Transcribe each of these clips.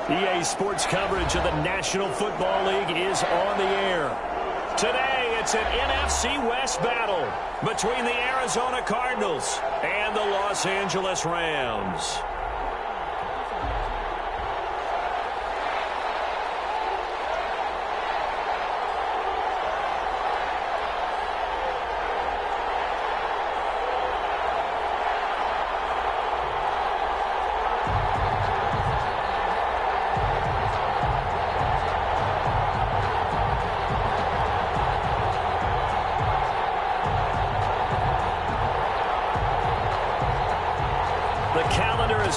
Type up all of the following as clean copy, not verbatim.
EA Sports coverage of the National Football League is on the air. Today, it's an NFC West battle between the Arizona Cardinals and the Los Angeles Rams.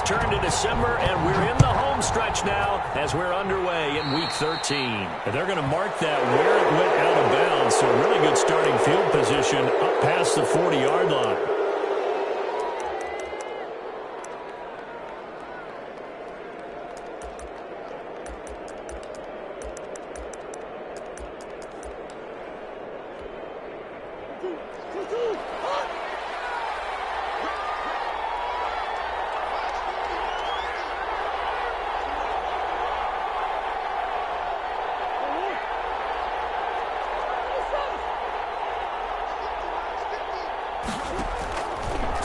Turned to December, and we're in the home stretch now as we're underway in Week 13. And they're going to mark that where it went out of bounds, so really good starting field position up past the 40-yard line.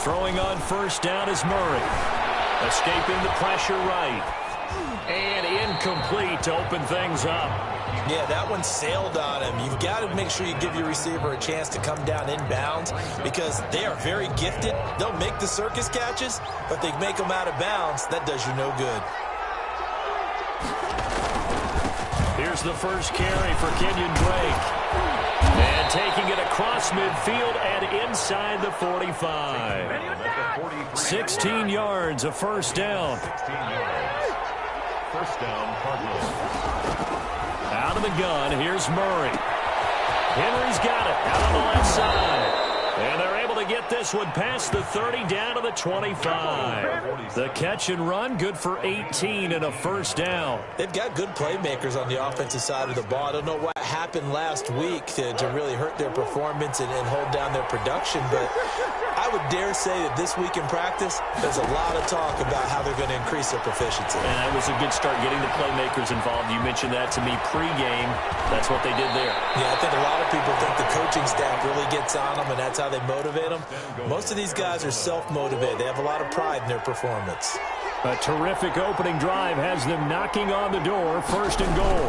Throwing on first down is Murray. Escaping the pressure right. And incomplete to open things up. Yeah, that one sailed on him. You've got to make sure you give your receiver a chance to come down inbounds because they are very gifted. They'll make the circus catches, but they make them out of bounds. That does you no good. Here's the first carry for Kenyon Drake. And taking it across midfield and inside the 45. 16 yards, a first down. 16 yards. First down, Cardinals. Out of the gun, here's Murray. Henry's got it out on the left side. And they're able to get this one past the 30 down to the 25. The catch and run, good for 18 and a first down. They've got good playmakers on the offensive side of the ball. I don't know what happened last week to really hurt their performance and hold down their production, but I would dare say that this week in practice, there's a lot of talk about how they're going to increase their proficiency. And that was a good start getting the playmakers involved. You mentioned that to me pregame. That's what they did there. Yeah, I think a lot of people think the coaching staff really gets on them, and that's how they motivate them. Most of these guys are self-motivated. They have a lot of pride in their performance. A terrific opening drive has them knocking on the door. First and goal.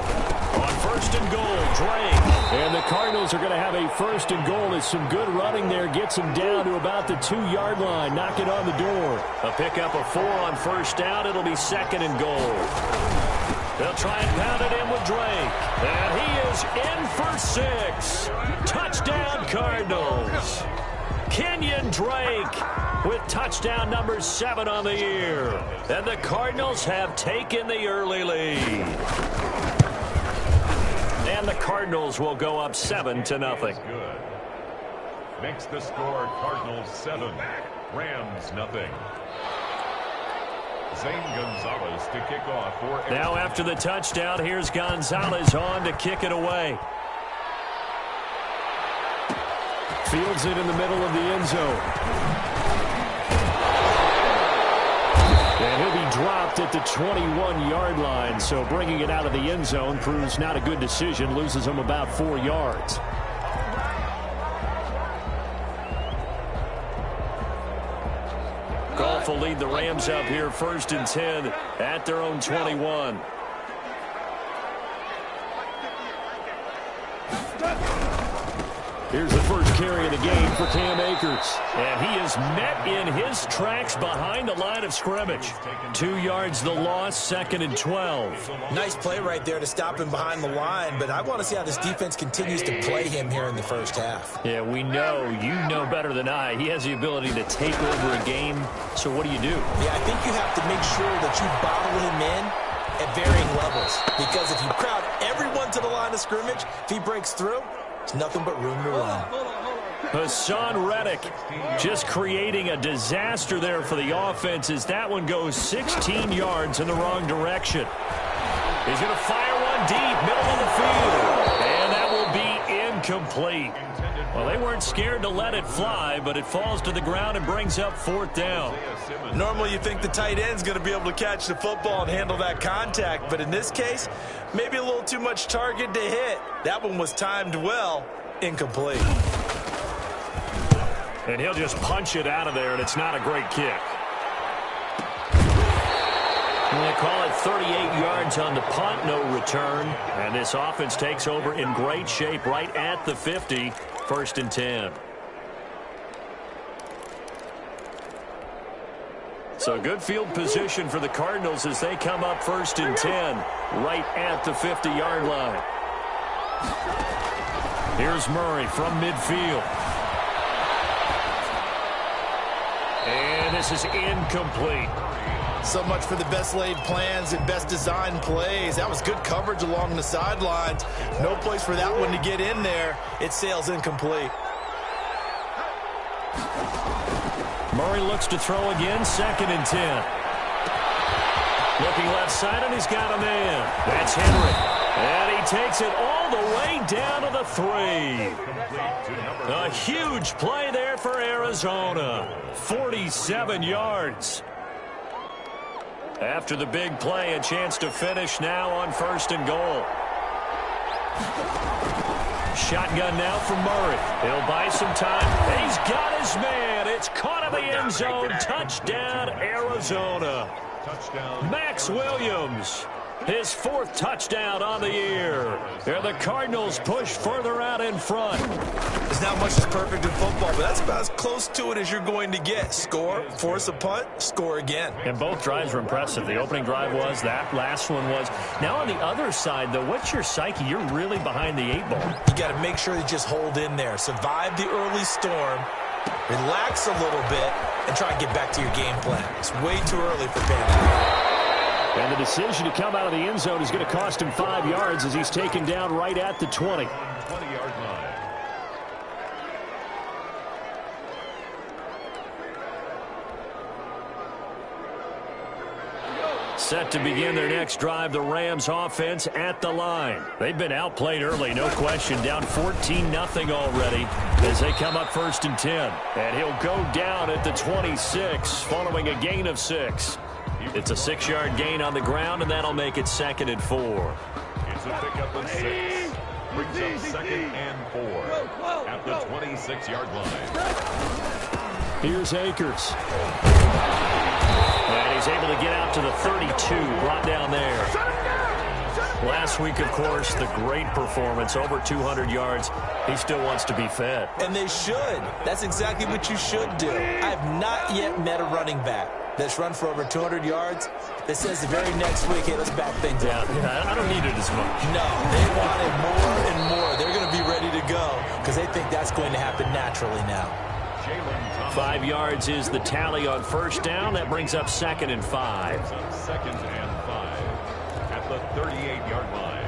On first and goal, Drake. And the Cardinals are going to have a first and goal as some good running there gets them down to about the 2-yard line. Knock it on the door. A pickup of 4 on first down. It'll be second and goal. They'll try and pound it in with Drake. And he is in for 6. Touchdown, Cardinals. Kenyon Drake with touchdown number 7 on the year. And the Cardinals have taken the early lead. And the Cardinals will go up 7-0. Good. Makes the score Cardinals 7, Rams nothing. Zane Gonzalez to kick off for Arizona. Now after the touchdown, here's Gonzalez on to kick it away. Fields it in the middle of the end zone. And he'll be dropped at the 21-yard line, so bringing it out of the end zone proves not a good decision, loses him about 4 yards. Goff will lead the Rams up here first and 10 at their own 21. Here's the first carry of the game for Cam Akers. And he is met in his tracks behind the line of scrimmage. 2 yards the loss, second and 12. Nice play right there to stop him behind the line, but I want to see how this defense continues to play him here in the first half. Yeah, we know, you know better than I, he has the ability to take over a game. So what do? Yeah, I think you have to make sure that you bottle him in at varying levels. Because if you crowd everyone to the line of scrimmage, if he breaks through, there's nothing but room to run. Hassan Reddick just creating a disaster there for the offense as that one goes 16 yards in the wrong direction. He's going to fire one deep, middle of the field. And that will be incomplete. Well, they weren't scared to let it fly, but it falls to the ground and brings up 4th down. Normally you think the tight end's going to be able to catch the football and handle that contact, but in this case, maybe a little too much target to hit. That one was timed well, incomplete. And he'll just punch it out of there, and it's not a great kick. They call it 38 yards on the punt, no return. And this offense takes over in great shape right at the 50, 1st and 10. So good field position for the Cardinals as they come up 1st and 10, right at the 50-yard line. Here's Murray from midfield. And this is incomplete. So much for the best laid plans and best designed plays. That was good coverage along the sidelines. No place for that one to get in there. It sails incomplete. Murray looks to throw again, 2nd and 10. Looking left side, and he's got a man. That's Henry. And he takes it all the way down to the 3. A huge play there for Arizona. 47 yards. After the big play, a chance to finish now on 1st and goal. Shotgun now from Murray. He'll buy some time. He's got his man. It's caught in the end zone. Touchdown, Arizona. Max Williams, his 4th touchdown on the year. There the Cardinals push further out in front. There's not much that's perfect in football, but that's about as close to it as you're going to get. Score, force a punt, score again. And both drives were impressive. The opening drive was, that last one was. Now on the other side, though, what's your psyche? You're really behind the 8 ball. You got to make sure you just hold in there. Survive the early storm, relax a little bit, and try and get back to your game plan. It's way too early for panic. And the decision to come out of the end zone is going to cost him 5 yards as he's taken down right at the 20. 20-yard line. Set to begin their next drive, the Rams offense at the line. They've been outplayed early, no question, down 14-0 already as they come up 1st and 10. And he'll go down at the 26 following a gain of 6. It's a 6-yard gain on the ground, and that'll make it 2nd and 4. It's a pickup of 6. Brings up 2nd and 4 at the 26-yard line. Here's Akers. And he's able to get out to the 32, brought down there. Last week, of course, the great performance, over 200 yards. He still wants to be fed. And they should. That's exactly what you should do. I have not yet met a running back that's run for over 200 yards that says the very next week, hey, let's back things up. Yeah, I don't need it as much. No, they want it more and more. They're going to be ready to go because they think that's going to happen naturally now. 5 yards is the tally on 1st down. That brings up 2nd and 5. 2nd and 5 at the 38-yard line.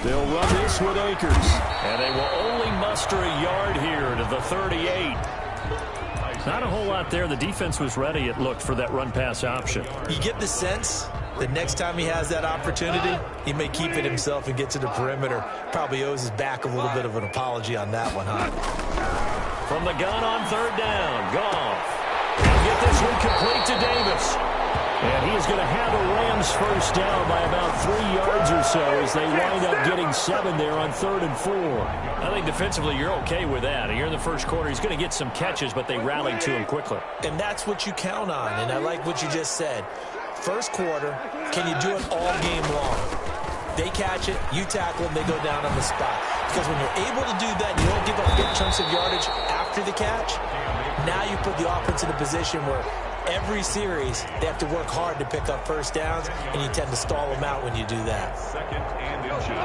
They'll run this with Akers. And they will only muster a yard here to the 38. Not a whole lot there. The defense was ready, it looked, for that run-pass option. You get the sense that next time he has that opportunity, he may keep it himself and get to the perimeter. Probably owes his back a little bit of an apology on that one, huh? From the gun on 3rd down, Goff. He'll get this one complete to Davis. And he is going to have a Rams 1st down by about 3 yards or so as they wind up getting 7 there on 3rd and 4. I think defensively you're okay with that. Here in the 1st quarter, he's going to get some catches, but they rallied to him quickly. And that's what you count on, and I like what you just said. 1st quarter, can you do it all game long? They catch it, you tackle them, they go down on the spot. Because when you're able to do that, you don't give up big chunks of yardage after the catch. Now you put the offense in a position where every series, they have to work hard to pick up 1st downs, and you tend to stall them out when you do that.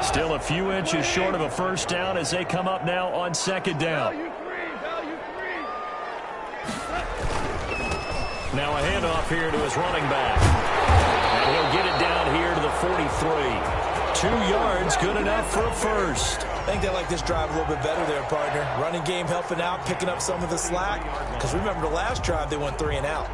Still a few inches short of a 1st down as they come up now on 2nd down. Now a handoff here to his running back. And he'll get it down here to the 43. 2 yards, good enough for a 1st. I think they like this drive a little bit better there, partner. Running game helping out, picking up some of the slack. Because remember the last drive, they went 3 and out.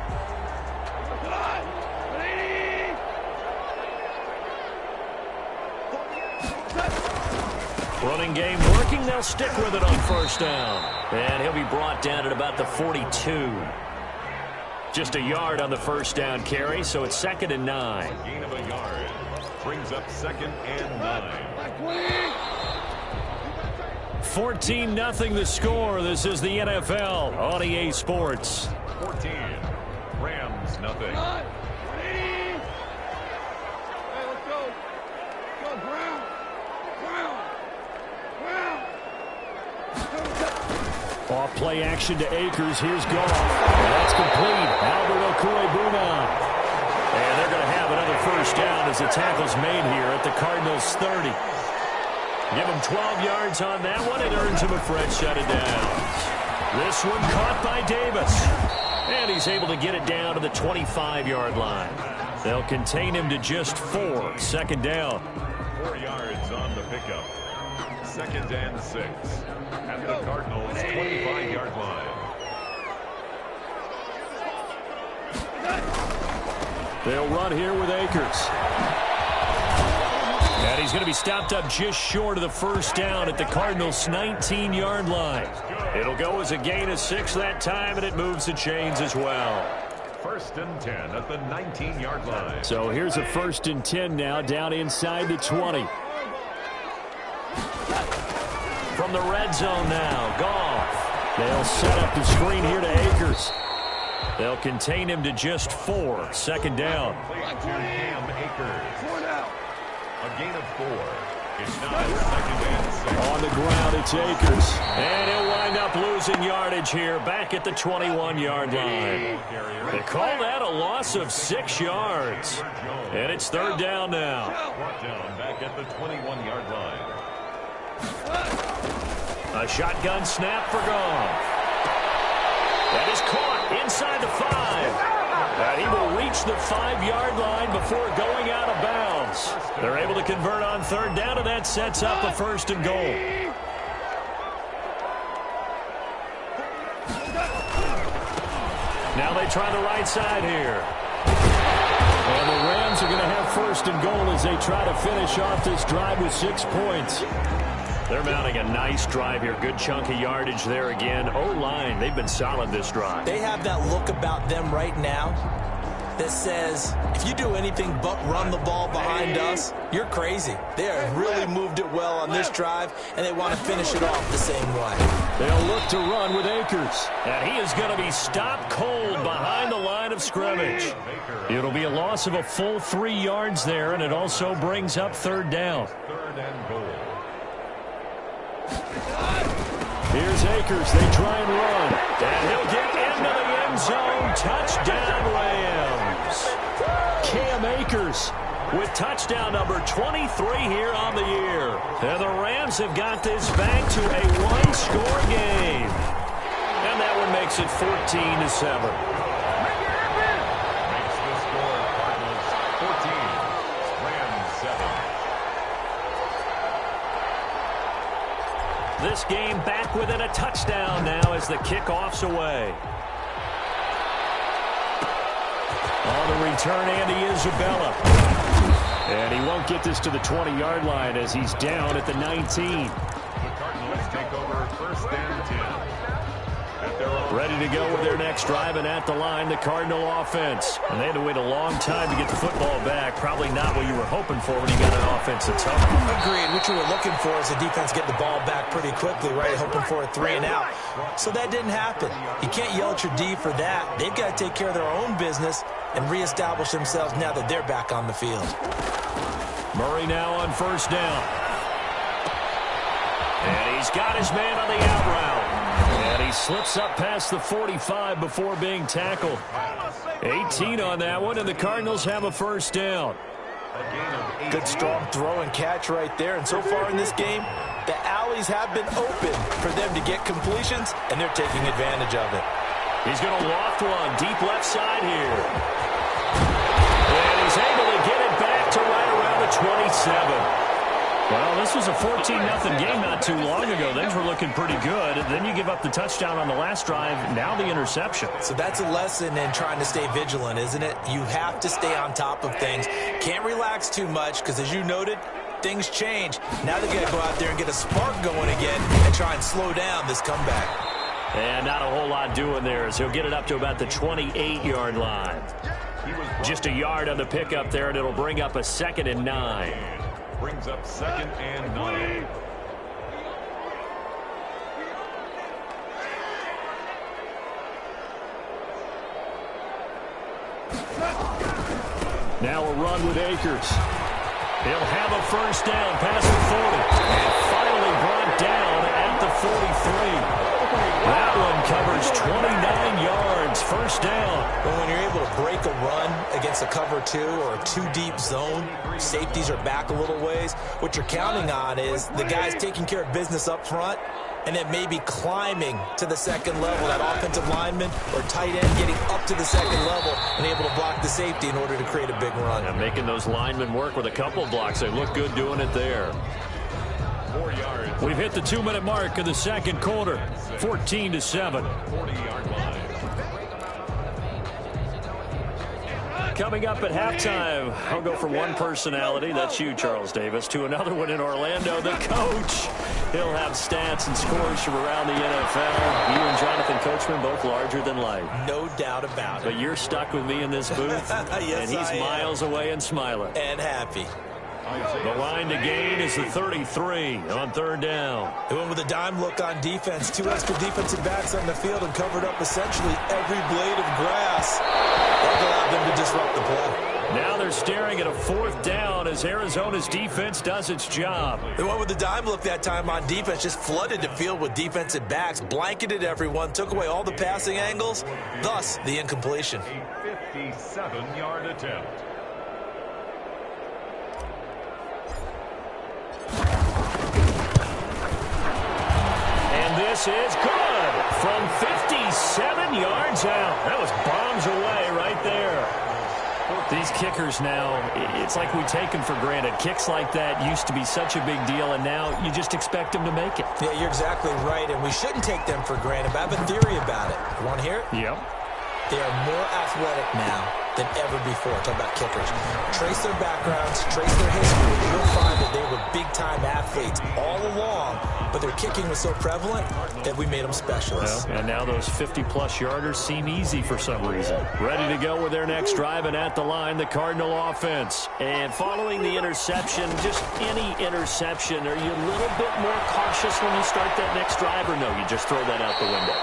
Running game working. They'll stick with it on first down. And he'll be brought down at about the 42. Just a yard on the first down carry, so it's 2nd and 9. Gain of a yard. Brings up 2nd and 9. 14-0 the score. This is the NFL on EA Sports. 14. Rams, nothing. Off play action to Akers. Here's Goff. And that's complete. Albert Okwuegbunam. And they're going to have another first down as the tackle's made here at the Cardinals 30. Give him 12 yards on that one. It earns him a fresh set of downs. This one caught by Davis. And he's able to get it down to the 25-yard line. They'll contain him to just 4. 2nd down. 4 yards on the pickup. 2nd and 6. At the Cardinals' 25-yard line. They'll run here with Akers. And he's going to be stopped up just short of the first down at the Cardinals' 19-yard line. It'll go as a gain of 6 that time, and it moves the chains as well. 1st and 10 at the 19-yard line. So here's a 1st and 10 now, down inside the 20. From the red zone now, Goff. They'll set up the screen here to Akers. They'll contain him to just 4. 2nd down. Play to Cam Akers. A gain of 4. It's now 2nd and 6. On the ground, it's Akers. And he'll wind up losing yardage here back at the 21-yard line. They call that a loss of 6 yards. And it's 3rd down now. Brought down back at the 21-yard line. A shotgun snap for Goff. That is caught inside the 5. And he will reach the 5-yard line before going out of bounds. They're able to convert on 3rd down, and that sets up a 1st and goal. Now they try the right side here. And the Rams are going to have 1st and goal as they try to finish off this drive with 6 points. They're mounting a nice drive here. Good chunk of yardage there again. O-line, they've been solid this drive. They have that look about them right now that says, if you do anything but run the ball behind us, you're crazy. They have really moved it well on this drive, and they want to finish it off the same way. They'll look to run with Akers. And he is going to be stopped cold behind the line of scrimmage. It'll be a loss of a full 3 yards there, and it also brings up 3rd down. 3rd and goal. Here's Akers. They try and run. And he'll get into the end zone. Touchdown, Rams. Cam Akers with touchdown number 23 here on the year. And the Rams have got this back to a 1-score game. And that one makes it 14-7. Makes the score Cardinals 14. Rams 7. This game back within a touchdown now as the kickoff's away. On the return, Andy Isabella. And he won't get this to the 20-yard line as he's down at the 19. The Cardinals take over 1st and 10. At their own. Ready to go with their next drive, and at the line, the Cardinal offense. And they had to wait a long time to get the football back. Probably not what you were hoping for when you got an offense that's hungry. Agreed. What you were looking for is the defense getting the ball back pretty quickly, right? Hoping for a 3 and out. So that didn't happen. You can't yell at your D for that. They've got to take care of their own business and reestablish themselves now that they're back on the field. Murray now on 1st down. And he's got his man on the out route. And he slips up past the 45 before being tackled. 18 on that one, and the Cardinals have a 1st down. Good strong throw and catch right there. And so far in this game, the alleys have been open for them to get completions, and they're taking advantage of it. He's going to loft one deep left side here. And he's able to get it back to right around the 27. Well, this was a 14-0 game not too long ago. Things were looking pretty good. Then you give up the touchdown on the last drive. Now the interception. So that's a lesson in trying to stay vigilant, isn't it? You have to stay on top of things. Can't relax too much because, as you noted, things change. Now they've got to go out there and get a spark going again and try and slow down this comeback. And not a whole lot doing there as he'll get it up to about the 28-yard line. Just a yard on the pickup there, and it'll bring up a 2nd and 9. Brings up 2nd and 9. Now a run with Akers. He'll have a first down past the 40. And finally brought down at the 43. That one covers 29 yards. First down. Well, when you're able to break a run against a cover 2 or a 2-deep zone, safeties are back a little ways. What you're counting on is the guys taking care of business up front and then maybe climbing to the second level, that offensive lineman or tight end getting up to the second level and able to block the safety in order to create a big run. And making those linemen work with a couple of blocks. They look good doing it there. 4 yards. We've hit the 2-minute mark of the second quarter. 14-7. 40-yard line. Coming up at halftime, I'll go from one personality, that's you, Charles Davis, to another one in Orlando, the coach. He'll have stats and scores from around the NFL. You and Jonathan Coachman, both larger than life. No doubt about it. But you're stuck with me in this booth, yes, and he's miles away and smiling. And happy. The line to gain is the 33 on 3rd down. They went with a dime look on defense. 2 extra defensive backs on the field and covered up essentially every blade of grass. That allowed them to disrupt the play. Now they're staring at a 4th down as Arizona's defense does its job. They went with the dime look that time on defense, just flooded the field with defensive backs, blanketed everyone, took away all the passing angles, thus the incompletion. A 57-yard attempt. This is good from 57 yards out. That was bombs away right there. These kickers now, it's like we take them for granted. Kicks like that used to be such a big deal, and now you just expect them to make it. Yeah, you're exactly right, and we shouldn't take them for granted, but I have a theory about it. You want to hear it? Yep. They are more athletic now than ever before. Talk about kickers. Trace their backgrounds, trace their history. You'll find that they were big-time athletes all along, but their kicking was so prevalent that we made them specialists. Well, and now those 50-plus yarders seem easy for some reason. Ready to go with their next drive, and at the line, the Cardinal offense. And following the interception, just any interception, are you a little bit more cautious when you start that next drive, or no, you just throw that out the window?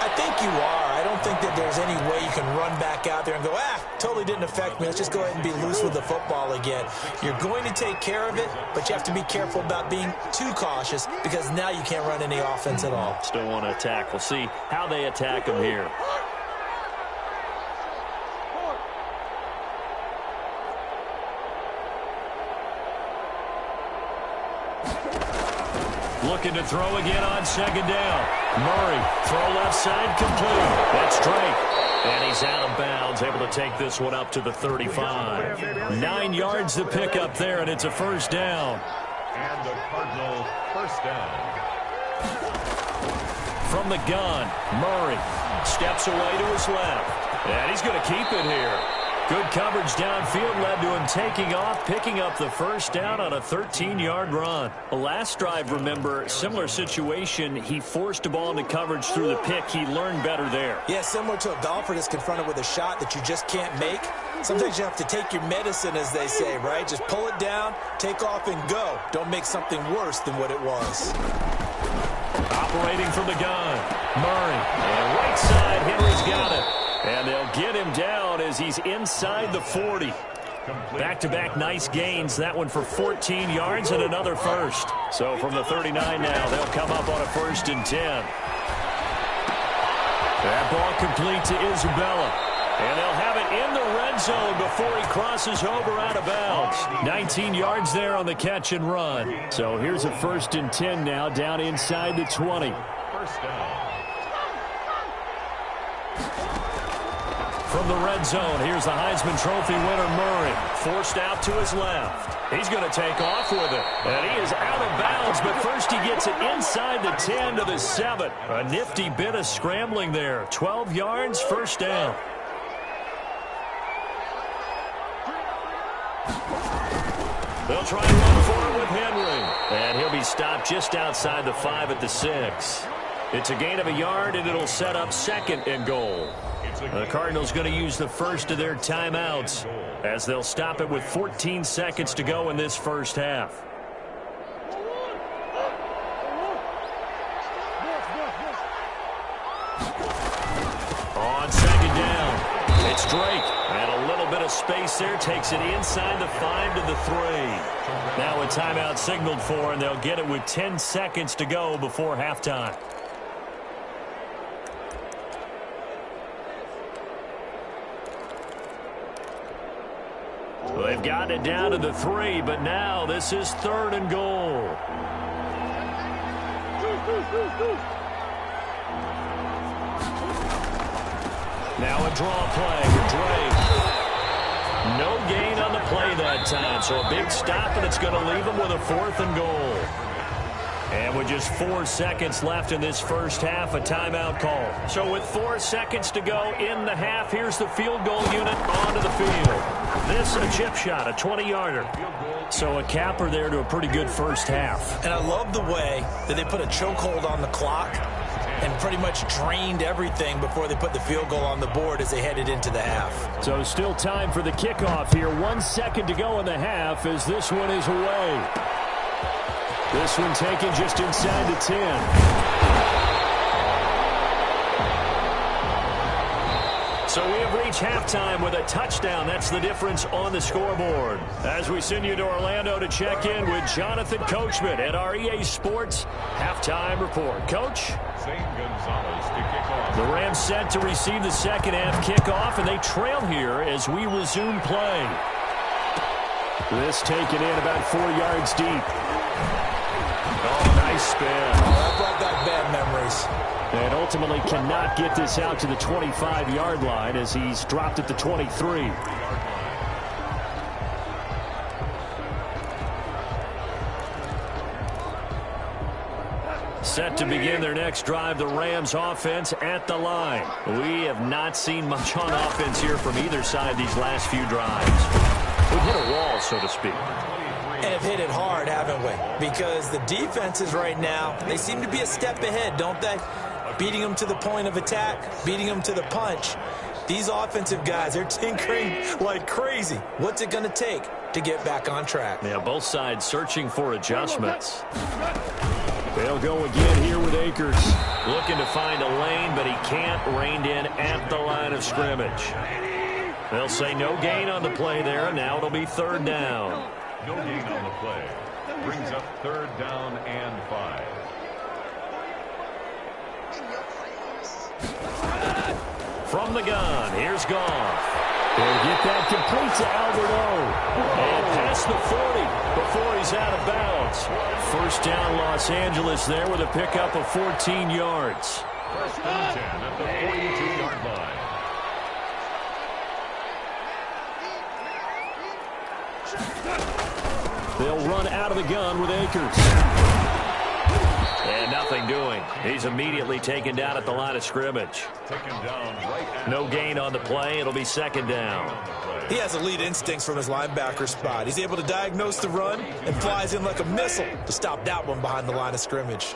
I think you are. I don't think that there's any way you can run back out there and go, totally didn't affect me. Let's just go ahead and be loose with the football again. You're going to take care of it, but you have to be careful about being too cautious because now you can't run any offense at all. Still want to attack. We'll see how they attack them here. Looking to throw again on 2nd down. Murray, throw left side, complete. That's Drake. And he's out of bounds, able to take this one up to the 35. 9 yards to pick up there, and it's a first down. And the Cardinals first down. From the gun, Murray steps away to his left. And he's going to keep it here. Good coverage downfield led to him taking off, picking up the first down on a 13-yard run. The last drive, remember, similar situation. He forced a ball into coverage through the pick. He learned better there. Yeah, similar to a golfer that's confronted with a shot that you just can't make. Sometimes you have to take your medicine, as they say, right? Just pull it down, take off, and go. Don't make something worse than what it was. Operating from the gun, Murray. And right side, Henry's got it. And they'll get him down as he's inside the 40. Back-to-back nice gains. That one for 14 yards and another first. So from the 39 now, they'll come up on a 1st and 10. That ball complete to Isabella. And they'll have it in the red zone before he crosses over out of bounds. 19 yards there on the catch and run. So here's a 1st and 10 now down inside the 20. First down. From the red zone, here's the Heisman Trophy winner, Murray. Forced out to his left. He's going to take off with it. And he is out of bounds, but first he gets it inside the 10 to the 7. A nifty bit of scrambling there. 12 yards, first down. They'll try and run for it with Henry. And he'll be stopped just outside the 5 at the 6. It's a gain of a yard, and it'll set up second and goal. The Cardinals going to use the first of their timeouts as they'll stop it with 14 seconds to go in this first half. On second down, it's Drake. And a little bit of space there takes it inside the 5 to the 3. Now a timeout signaled for, and they'll get it with 10 seconds to go before halftime. Well, they've gotten it down to the 3, but now this is third and goal. Now a draw play with Drake. No gain on the play that time, so a big stop, and it's going to leave them with a 4th and goal. And with just 4 seconds left in this first half, a timeout call. So with 4 seconds to go in the half, here's the field goal unit onto the field. This, a chip shot, a 20-yarder. So a capper there to a pretty good first half. And I love the way that they put a chokehold on the clock and pretty much drained everything before they put the field goal on the board as they headed into the half. So still time for the kickoff here. 1 second to go in the half as this one is away. This one taken just inside the 10. So we have reached halftime with a touchdown. That's the difference on the scoreboard. As we send you to Orlando to check in with Jonathan Coachman at our EA Sports Halftime Report. Coach? The Rams set to receive the second half kickoff, and they trail here as we resume play. This taken in about 4 yards deep. Oh, nice spin. That brought back bad memories. And ultimately cannot get this out to the 25-yard line as he's dropped at the 23. Set to begin their next drive, the Rams offense at the line. We have not seen much on offense here from either side these last few drives. We've hit a wall, so to speak. And have hit it hard, haven't we? Because the defenses right now, they seem to be a step ahead, don't they? Beating them to the point of attack, beating them to the punch. These offensive guys, they're tinkering like crazy. What's it going to take to get back on track? Yeah, both sides searching for adjustments. They'll go again here with Akers. Looking to find a lane, but he can't. Reined in at the line of scrimmage. They'll say no gain on the play there, and now it'll be third down. No gain on the play. Brings up third down and 5. From the gun, here's Goff. They'll get that complete to Alberto. And past the 40 before he's out of bounds. First down, Los Angeles there with a pickup of 14 yards. First and 10 at the 42-yard line. They'll run out of the gun with Akers. And nothing doing. He's immediately taken down at the line of scrimmage. No gain on the play. It'll be second down. He has elite instincts from his linebacker spot. He's able to diagnose the run and flies in like a missile to stop that one behind the line of scrimmage.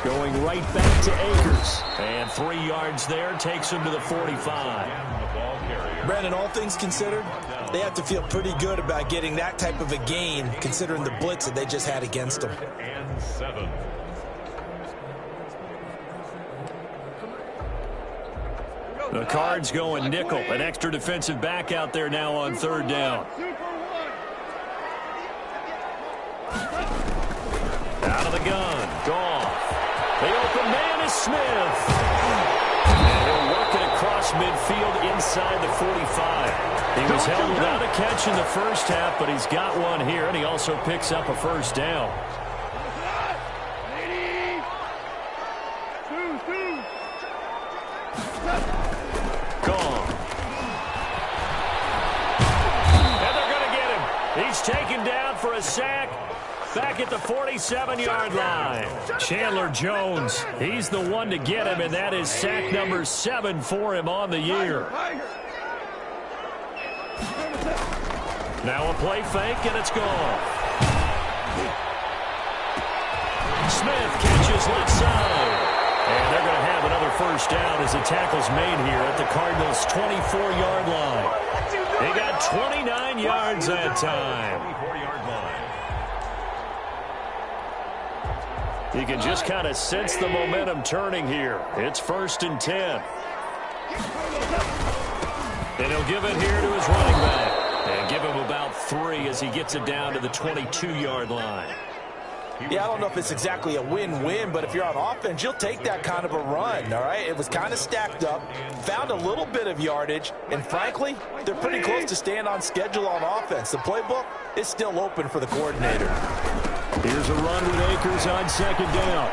Going right back to Akers. And 3 yards there takes him to the 45. Brandon, all things considered, they have to feel pretty good about getting that type of a gain considering the blitz that they just had against them. And 7. The Cards going nickel. An extra defensive back out there now on third down. Out of the gun. Goff. The open man is Smith. And he'll work it across midfield inside the 45. He was held without a catch in the first half, but he's got one here, and he also picks up a first down. he's taken down for a sack back at the 47-yard line. Chandler Jones, he's the one to get him, and that is sack number 7 for him on the year. Now a play fake, and it's gone. Smith catches left side. And they're going to have another first down as the tackle's made here at the Cardinals' 24-yard line. They got 29 yards that time. 24-yard line. You can just kind of sense the momentum turning here. It's 1st and 10. And he'll give it here to his running back. And give him about 3 as he gets it down to the 22-yard line. Yeah, I don't know if it's exactly a win-win, but if you're on offense, you'll take that kind of a run, all right? It was kind of stacked up, found a little bit of yardage, and frankly, they're pretty close to staying on schedule on offense. The playbook is still open for the coordinator. Here's a run with Akers on 2nd down.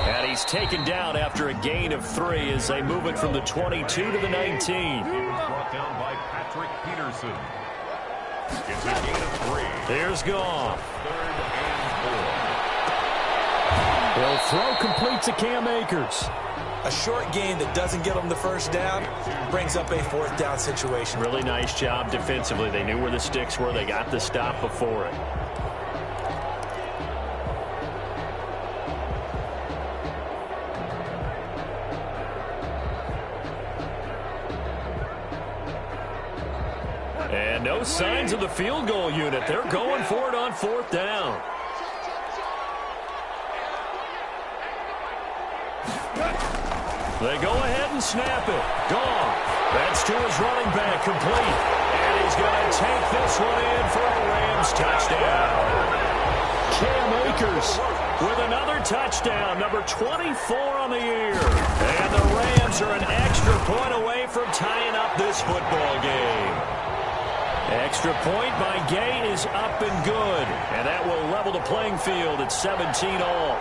And he's taken down after a gain of 3 as they move it from the 22 to the 19. Brought down by Patrick Peterson. It's a gain of 3. Here's Goff. 3rd and 4. He'll throw complete to Cam Akers. A short gain that doesn't get them the first down brings up a 4th down situation. Really nice job defensively. They knew where the sticks were. They got the stop before it. And no signs of the field goal unit. They're going for it on 4th down. They go ahead and snap it. Gone. That's to his running back, complete. And he's going to take this one in for a Rams touchdown. Cam Akers with another touchdown, number 24 on the year. And the Rams are an extra point away from tying up this football game. Extra point by Gay is up and good. And that will level the playing field at 17 all.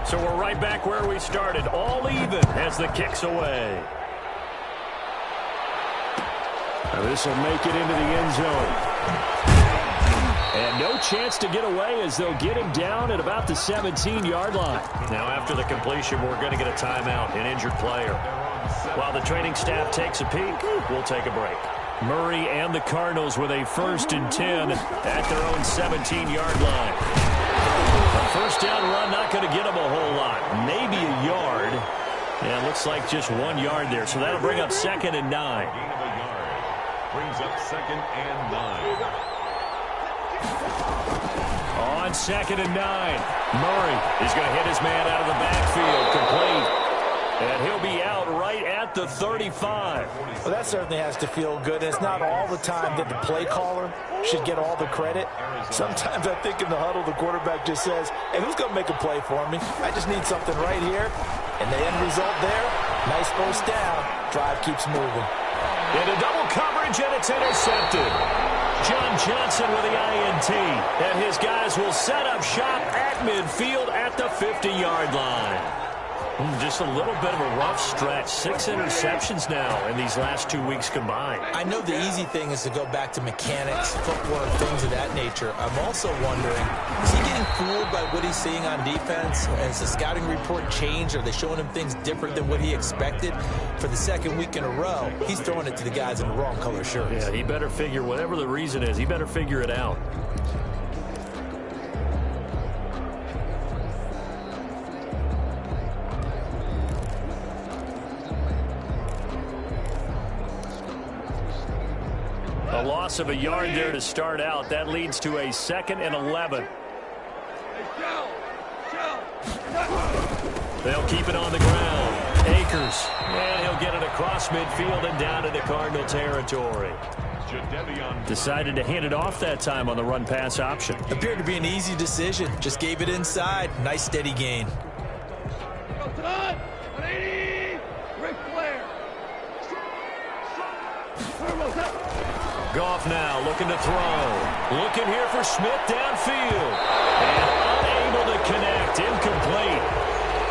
So we're right back where we started, all even as the kick's away. Now this will make it into the end zone. And no chance to get away as they'll get him down at about the 17-yard line. Now after the completion, we're going to get a timeout, an injured player. While the training staff takes a peek, we'll take a break. Murray and the Cardinals with a 1st and 10 at their own 17-yard line. A first down run, not going to get him a whole lot. Maybe a yard. Yeah, it looks like just 1 yard there. So that'll bring up 2nd and 9. Gain of a yard. Brings up 2nd and 9. On 2nd and 9. Murray is going to hit his man out of the backfield. Complete. And he'll be out right at the 35. Well, that certainly has to feel good. It's not all the time that the play caller should get all the credit. Sometimes I think in the huddle, the quarterback just says, hey, who's going to make a play for me? I just need something right here. And the end result there, nice first down. Drive keeps moving. Into double coverage, and it's intercepted. John Johnson with the INT. And his guys will set up shop at midfield at the 50-yard line. Just a little bit of a rough stretch. 6 interceptions now in these last 2 weeks combined. I know the easy thing is to go back to mechanics, footwork, things of that nature. I'm also wondering, is he getting fooled by what he's seeing on defense? Has the scouting report changed? Are they showing him things different than what he expected? For the 2nd week in a row, he's throwing it to the guys in the wrong color shirts. Yeah, he better figure, whatever the reason is, he better figure it out. A loss of a yard there to start out. That leads to a 2nd and 11. They'll keep it on the ground. Akers, and he'll get it across midfield and down into Cardinal territory. Decided to hand it off that time on the run-pass option. Appeared to be an easy decision. Just gave it inside. Nice steady gain. Goff now looking to throw. Looking here for Smith downfield. And unable to connect. Incomplete.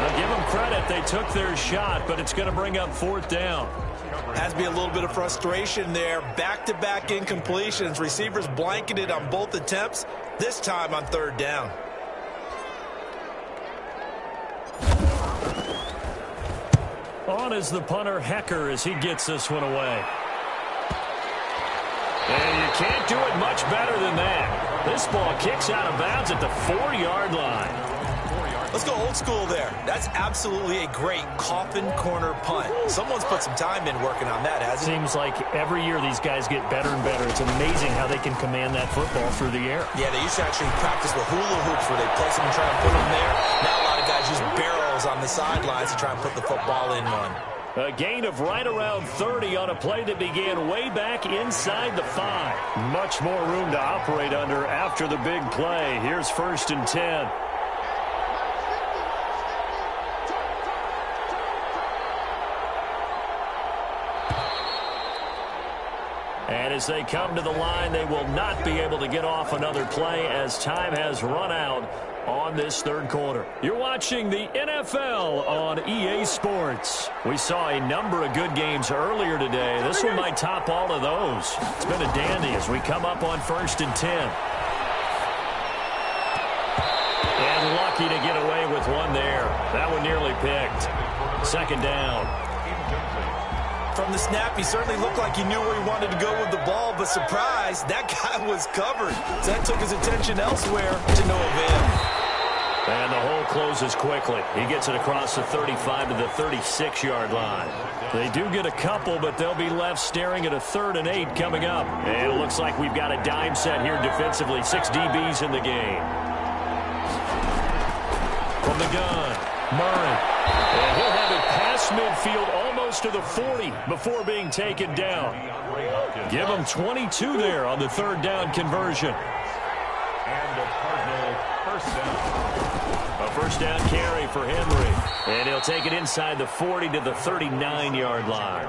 Now give them credit. They took their shot, but it's going to bring up 4th down. Has to be a little bit of frustration there. Back-to-back incompletions. Receivers blanketed on both attempts, this time on 3rd down. On is the punter, Hecker, as he gets this one away. And you can't do it much better than that. This ball kicks out of bounds at the 4-yard line. Let's go old school there. That's absolutely a great coffin corner punt. Someone's put some time in working on that, hasn't he? Seems like every year these guys get better and better. It's amazing how they can command that football through the air. Yeah, they used to actually practice with hula hoops where they place them and try and put them there. Now a lot of guys use barrels on the sidelines to try and put the football in one. A gain of right around 30 on a play that began way back inside the 5. Much more room to operate under after the big play. Here's 1st and 10. And as they come to the line, they will not be able to get off another play as time has run out on this 3rd quarter. You're watching the NFL on EA Sports. We saw a number of good games earlier today. This one might top all of those. It's been a dandy as we come up on 1st and 10. And lucky to get away with one there. That one nearly picked. 2nd down. From the snap, he certainly looked like he knew where he wanted to go with the ball, but surprise, that guy was covered. So that took his attention elsewhere to no avail. And the hole closes quickly. He gets it across the 35 to the 36-yard line. They do get a couple, but they'll be left staring at a 3rd and 8 coming up. And it looks like we've got a dime set here defensively. 6 DBs in the game. From the gun, Murray. And he'll have it past midfield almost to the 40 before being taken down. Give him 22 there on the 3rd down conversion. And a Cardinal 1st down. A 1st down carry for Henry. And he'll take it inside the 40 to the 39-yard line.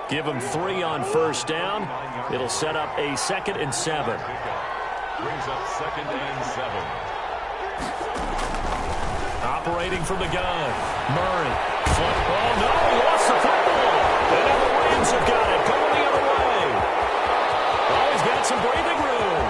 Give him 3 on 1st down. It'll set up a 2nd and 7. Brings up 2nd and 7. Operating from the gun. Murray. Oh, no, he lost the football. And now the Rams have got it. Going the other way. Oh, he's got some breathing room.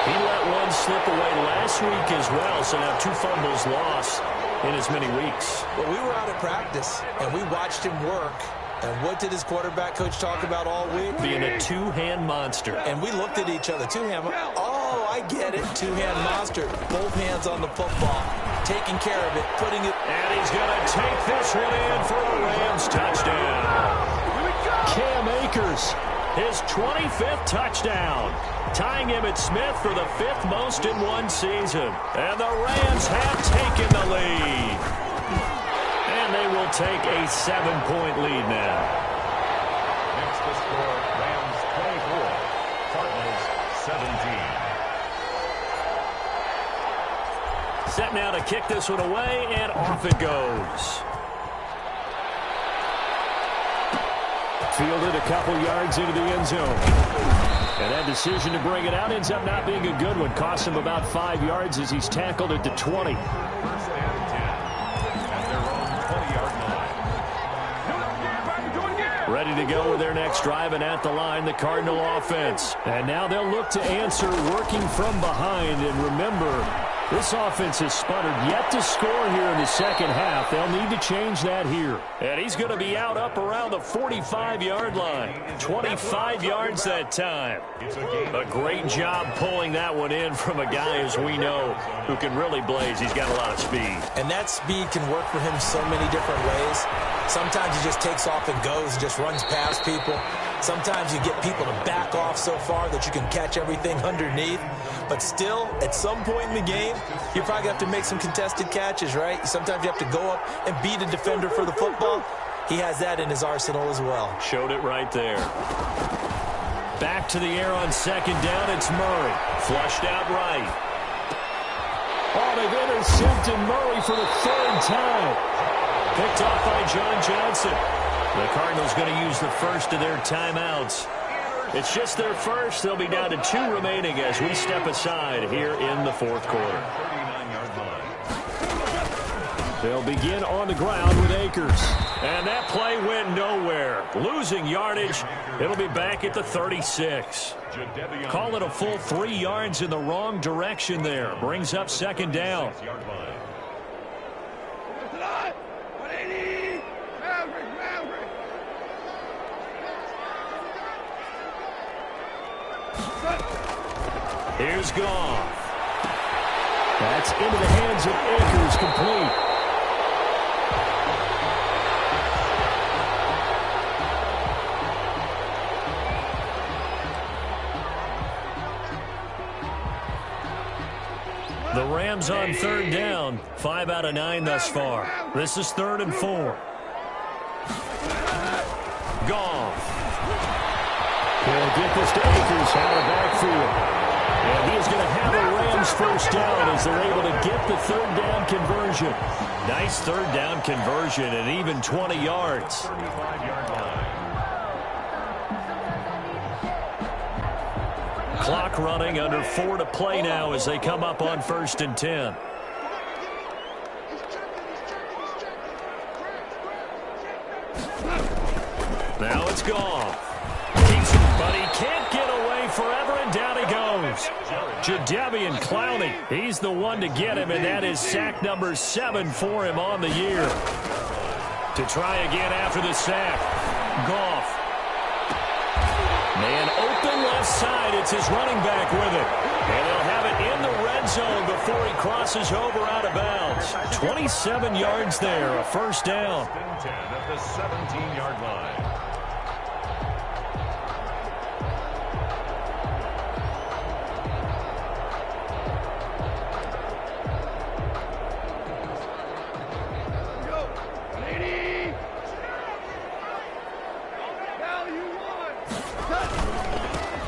He let one slip away last week as well, so now 2 fumbles lost in as many weeks. Well, we were out at practice, and we watched him work. And what did his quarterback coach talk about all week? Being a 2-hand monster. And we looked at each other. 2-hand. Oh, I get it. 2-hand monster. Both hands on the football. Taking care of it. Putting it. And he's going to take this one in for a Rams touchdown. Cam Akers, his 25th touchdown. Tying Emmitt Smith for the 5th most in one season. And the Rams have taken the lead. And they will take a 7-point lead now. Next to score, Rams 24, Cardinals 17. Set now to kick this one away, and off it goes. Fielded a couple yards into the end zone. And that decision to bring it out ends up not being a good one. Costs him about 5 yards as he's tackled at the 20. 1st and 10 at their own 20-yard line. Ready to go with their next drive, and at the line, the Cardinal offense. And now they'll look to answer working from behind. And remember, this offense has sputtered yet to score here in the 2nd half. They'll need to change that here. And he's going to be out up around the 45-yard line. 25 yards that time. A great job pulling that one in from a guy, as we know, who can really blaze. He's got a lot of speed. And that speed can work for him so many different ways. Sometimes he just takes off and goes and just runs past people. Sometimes you get people to back off so far that you can catch everything underneath. But still, at some point in the game, you probably have to make some contested catches, right? Sometimes you have to go up and beat a defender for the football. He has that in his arsenal as well. Showed it right there. Back to the air on 2nd down. It's Murray. Flushed out right. Oh, they've intercepted Murray for the 3rd time. Picked off by John Johnson. The Cardinals going to use the first of their timeouts. It's just their first. They'll be down to 2 remaining as we step aside here in the fourth quarter. They'll begin on the ground with Akers. And that play went nowhere. Losing yardage. It'll be back at the 36. Call it a full 3 yards in the wrong direction there. Brings up second down. Here's Goff. That's into the hands of Akers, complete. The Rams on third down. 5 out of 9 thus far. This is 3rd and 4. Goff. He'll get this to Akers out of backfield. And he is going to have a Rams first down as they're able to get the 3rd down conversion. Nice 3rd down conversion and even 20 yards. 35-yard line. Clock running, under 4 to play now as they come up on 1st and 10. Now it's Goff. But he can't get away forever, and down he goes. Jadeveon Clowney, he's the one to get him, and that is sack number 7 for him on the year. To try again after the sack. Goff. Man open left side. It's his running back with it. And they'll have it in the red zone before he crosses over out of bounds. 27 yards there, a first down. 10 at the 17-yard line.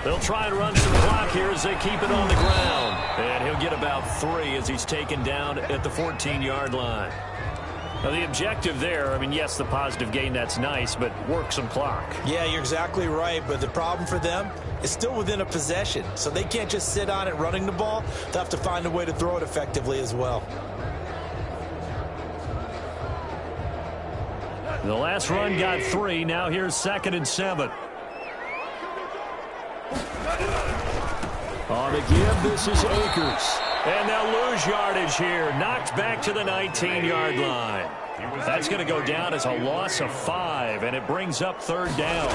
They'll try and run some clock here as they keep it on the ground. And he'll get about 3 as he's taken down at the 14-yard line. Now, the objective there, I mean, yes, the positive gain, that's nice, but work some clock. Yeah, you're exactly right, but the problem for them is still within a possession. So they can't just sit on it running the ball. They'll have to find a way to throw it effectively as well. The last run got 3. Now here's 2nd and 7. On the give, this is Akers. And they'll lose yardage here. Knocked back to the 19-yard line. That's going to go down as a loss of 5, and it brings up 3rd down.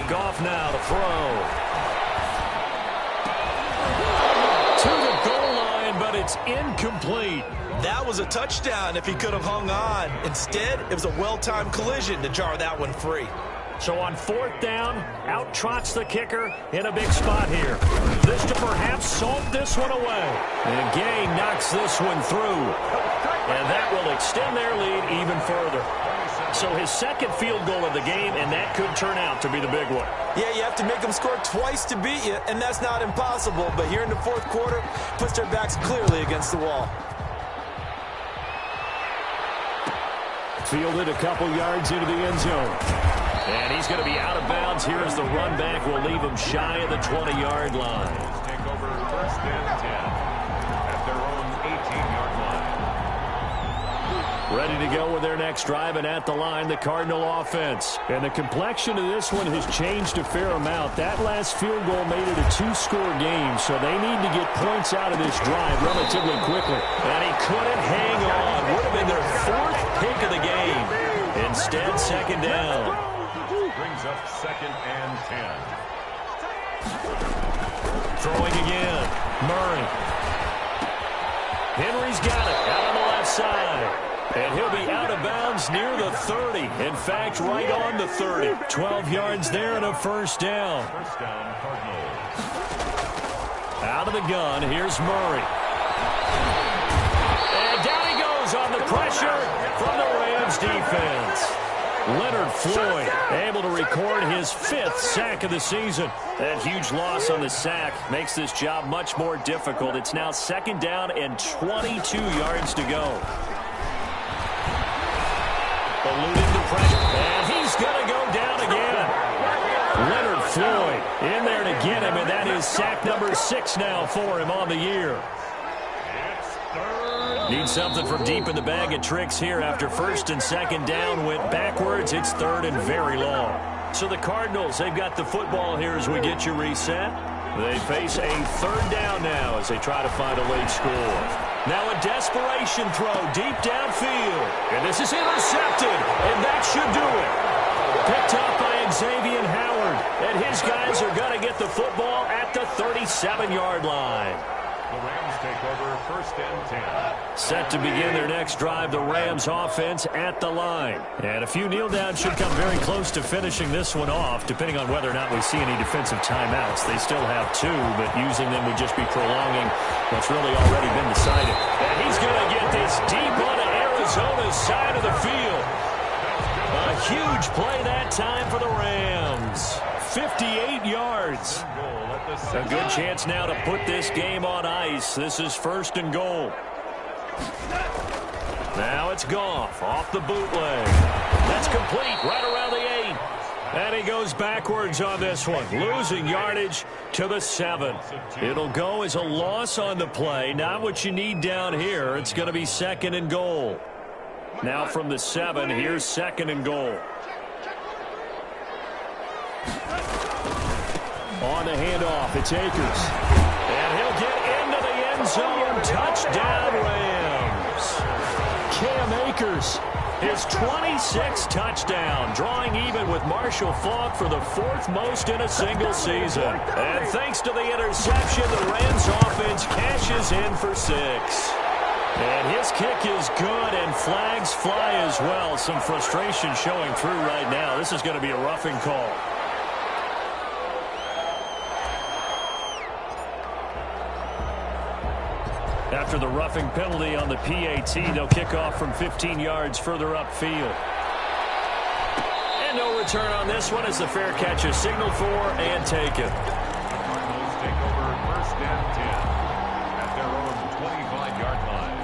Goff now to throw. To the goal line, but it's incomplete. That was a touchdown if he could have hung on. Instead, it was a well-timed collision to jar that one free. So on 4th down, out trots the kicker in a big spot here. This to perhaps salt this one away. And Gay knocks this one through. And that will extend their lead even further. So his 2nd field goal of the game, and that could turn out to be the big one. Yeah, you have to make them score twice to beat you, and that's not impossible. But here in the 4th quarter, puts their backs clearly against the wall. Fielded a couple yards into the end zone. And he's going to be out of bounds here as the run back will leave him shy of the 20-yard line. Take over 1st and 10 at their own 18-yard line. Ready to go with their next drive, and at the line, the Cardinal offense. And the complexion of this one has changed a fair amount. That last field goal made it a 2-score game, so they need to get points out of this drive relatively quickly. And he couldn't hang on. Would have been their 4th pick of the game. Instead, 2nd down. Brings up 2nd and 10. Throwing again. Murray. Henry's got it out on the left side. And he'll be out of bounds near the 30. In fact, right on the 30. 12 yards there and a first down. First down, Cardinals. Out of the gun, here's Murray. And down he goes on the pressure from the Rams defense. Leonard Floyd able to record his 5th sack of the season. That huge loss on the sack makes this job much more difficult. It's now 2nd down and 22 yards to go. Eluding the pressure, and he is sack number 6 now for him on the year. Need something from deep in the bag of tricks here after first and second down went backwards. It's third and very long. So the Cardinals, they've got the football here as we get you reset. They face a third down now as they try to find a late score. Now a desperation throw deep downfield. And this is intercepted, and that should do it. Picked up by Xavier Howard. And his guys are going to get the football at the 37-yard line. The Rams take over first and 10. Set to begin their next drive, the Rams offense at the line. And a few kneel downs should come very close to finishing this one off, depending on whether or not we see any defensive timeouts. They still have 2, but using them would just be prolonging what's really already been decided. And he's going to get this deep onto Arizona's side of the field. A huge play that time for the Rams. 58 yards. A good chance now to put this game on ice. This is first and goal. Now it's Goff off the bootleg. That's complete right around the 8. And he goes backwards on this one, losing yardage to the 7. It'll go as a loss on the play. Not what you need down here. It's going to be second and goal. Now from the 7, here's second and goal. On the handoff, it's Akers. And he'll get into the end zone. Touchdown, Rams. Cam Akers, his 26th touchdown, drawing even with Marshall Faulk for the 4th most in a single season. And thanks to the interception, the Rams offense cashes in for 6. And his kick is good, and flags fly as well. Some frustration showing through right now. This is going to be a roughing call. After the roughing penalty on the PAT, they'll kick off from 15 yards further upfield. And no return on this one as the fair catch is signaled for and taken. Cardinals take over first and 10 at their own 25-yard line.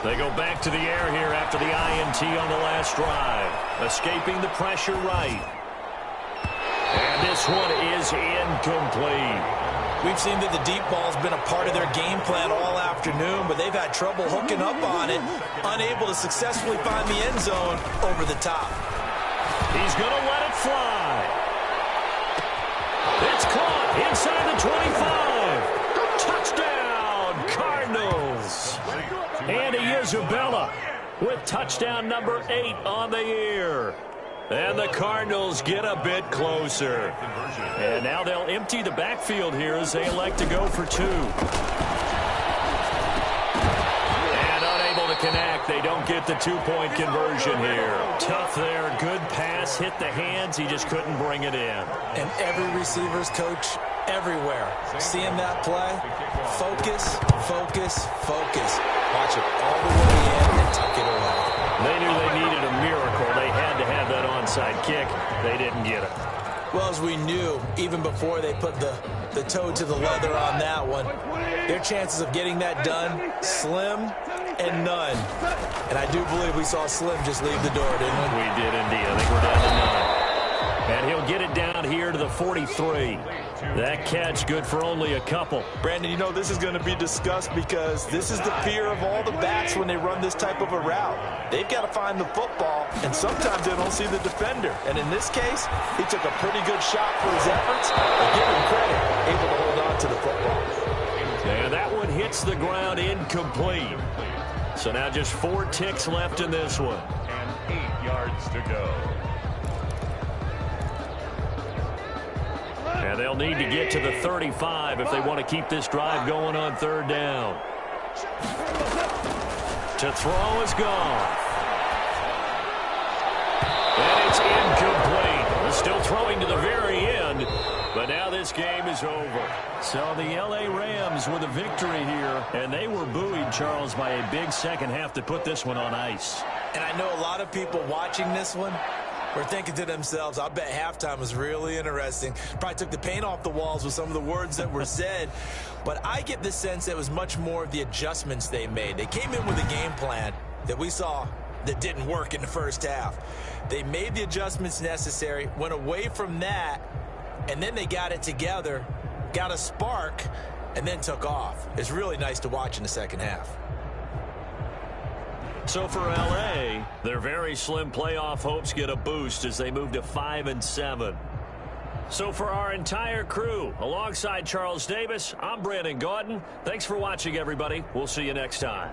They go back to the air here after the INT on the last drive. Escaping the pressure right. And this one is incomplete. We've seen that the deep ball's been a part of their game plan all afternoon, but they've had trouble hooking up on it, unable to successfully find the end zone over the top. He's going to let it fly. It's caught inside the 25. Touchdown, Cardinals. Andy Isabella with touchdown number 8 on the year. And the Cardinals get a bit closer. And now they'll empty the backfield here as they elect to go for 2. And unable to connect. They don't get the 2-point conversion here. Tough there. Good pass. Hit the hands. He just couldn't bring it in. And every receiver's coach everywhere. Seeing that play, focus, focus, focus. Watch it all the way in and tuck it away. They knew they needed a miracle. They had to have that onside kick. They didn't get it. Well, as we knew, even before they put the toe to the leather on that one, their chances of getting that done, slim and none. And I do believe we saw Slim just leave the door, didn't we? We did indeed. I think we're down to 9. And he'll get it down here to the 43. That catch good for only a couple. Brandon, you know this is going to be discussed because this is the fear of all the backs when they run this type of a route. They've got to find the football, and sometimes they don't see the defender. And in this case, he took a pretty good shot for his efforts, but give him credit, able to hold on to the football. And that one hits the ground incomplete. So now just 4 ticks left in this one. And 8 yards to go. And they'll need to get to the 35 if they want to keep this drive going on 3rd down. To throw is Goff. And it's incomplete. They're still throwing to the very end, but now this game is over. So the L.A. Rams with a victory here, and they were buoyed, Charles, by a big second half to put this one on ice. And I know a lot of people watching this one were thinking to themselves, I bet halftime was really interesting. Probably took the paint off the walls with some of the words that were said. But I get the sense that it was much more of the adjustments they made. They came in with a game plan that we saw that didn't work in the first half. They made the adjustments necessary, went away from that, and then they got it together, got a spark, and then took off. It's really nice to watch in the second half. So for L.A., their very slim playoff hopes get a boost as they move to 5-7. So for our entire crew, alongside Charles Davis, I'm Brandon Gaudin. Thanks for watching, everybody. We'll see you next time.